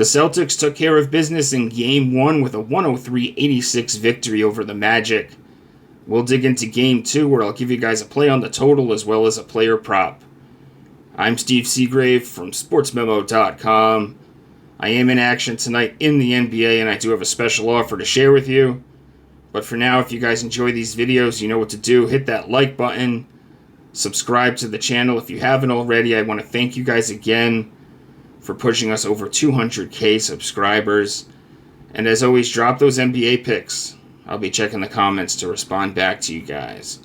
The Celtics took care of business in Game 1 with a 103-86 victory over the Magic. We'll dig into Game 2, where I'll give you guys a play on the total as well as a player prop. I'm Steve Seagrave from SportsMemo.com. I am in action tonight in the NBA, and I do have a special offer to share with you. But for now, if you guys enjoy these videos, you know what to do. Hit that like button. Subscribe to the channel if you haven't already. I want to thank you guys again for pushing us over 200K subscribers. And as always, drop those NBA picks. I'll be checking the comments to respond back to you guys.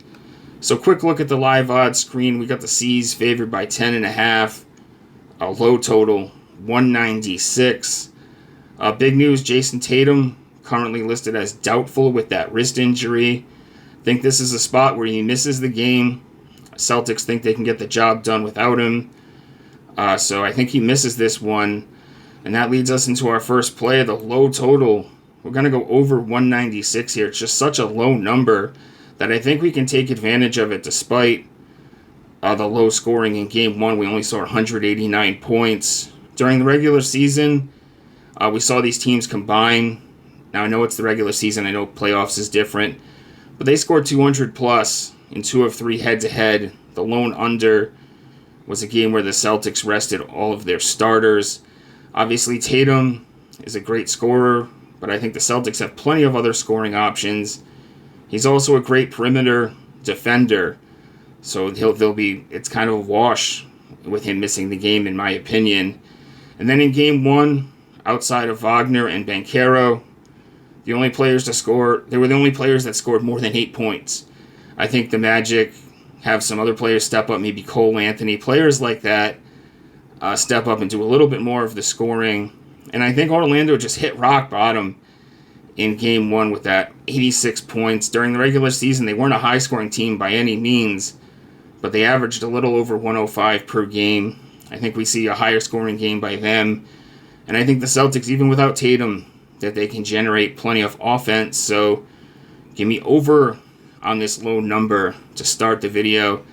So quick look at the live odds screen. We got the C's favored by 10.5. A low total, 196. Big news, Jason Tatum currently listed as doubtful with that wrist injury. Think this is a spot where he misses the game. Celtics think they can get the job done without him. So I think he misses this one. And that leads us into our first play, the low total. We're going to go over 196 here. It's just such a low number that I think we can take advantage of it despite the low scoring in Game 1. We only saw 189 points. During the regular season, we saw these teams combine. Now, I know it's the regular season. I know playoffs is different. But they scored 200 plus in 2 of 3 head-to-head. The lone under was a game where the Celtics rested all of their starters. Obviously, Tatum is a great scorer, but I think the Celtics have plenty of other scoring options. He's also a great perimeter defender, so it's kind of a wash with him missing the game, in my opinion. And then in Game 1, outside of Wagner and Banchero, they were the only players that scored more than 8 points. I think the Magic have some other players step up, maybe Cole Anthony, players like that step up and do a little bit more of the scoring. And I think Orlando just hit rock bottom in Game 1 with that 86 points. During the regular season, they weren't a high-scoring team by any means, but they averaged a little over 105 per game. I think we see a higher scoring game by them. And I think the Celtics, even without Tatum, that they can generate plenty of offense. So give me over on this low number to start the video.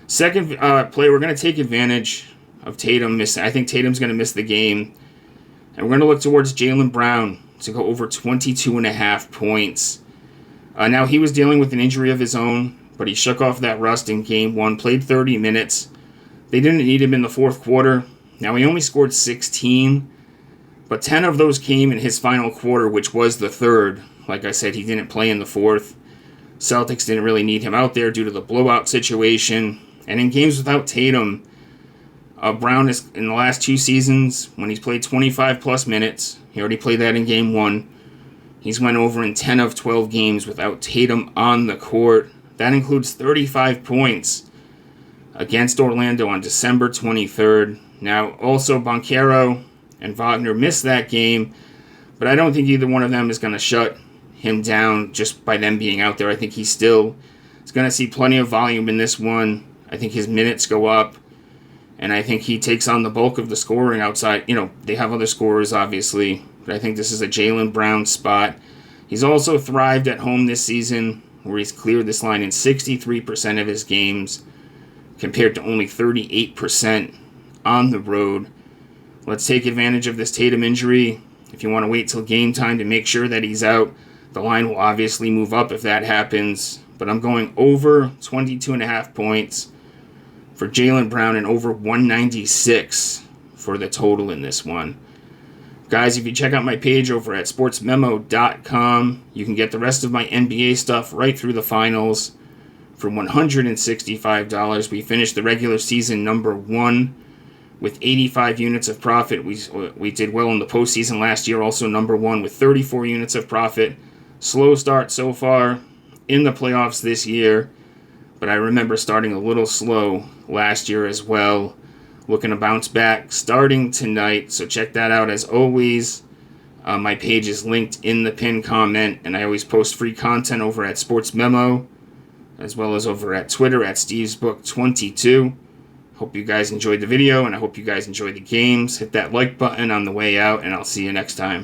Second play, we're going to take advantage of Tatum missing. I think Tatum's going to miss the game. And we're going to look towards Jaylen Brown to go over 22.5 points. Now, he was dealing with an injury of his own, but he shook off that rust in Game 1, played 30 minutes. They didn't need him in the fourth quarter. Now, he only scored 16, but 10 of those came in his final quarter, which was the third. Like I said, he didn't play in the fourth. Celtics didn't really need him out there due to the blowout situation. And in games without Tatum, Brown is in the last 2 seasons, when he's played 25-plus minutes, he already played that in Game 1, he's went over in 10 of 12 games without Tatum on the court. That includes 35 points against Orlando on December 23rd. Now, also Banchero and Wagner missed that game, but I don't think either one of them is going to shut him down just by them being out there. I think he still is going to see plenty of volume in this one. I think his minutes go up, and I think he takes on the bulk of the scoring outside. You know, they have other scorers, obviously, but I think this is a Jaylen Brown spot. He's also thrived at home this season, where he's cleared this line in 63% of his games, compared to only 38% on the road. Let's take advantage of this Tatum injury. If you want to wait till game time to make sure that he's out, the line will obviously move up if that happens. But I'm going over 22.5 points for Jaylen Brown and over 196 for the total in this one. Guys, if you check out my page over at SportsMemo.com, you can get the rest of my NBA stuff right through the finals for $165. We finished the regular season number 1 with 85 units of profit. We did well in the postseason last year, also number 1 with 34 units of profit. Slow start so far in the playoffs this year, but I remember starting a little slow last year as well. Looking to bounce back starting tonight, so check that out as always. My page is linked in the pinned comment, and I always post free content over at Sports Memo, as well as over at Twitter at StevesBook22. Hope you guys enjoyed the video, and I hope you guys enjoyed the games. Hit that like button on the way out, and I'll see you next time.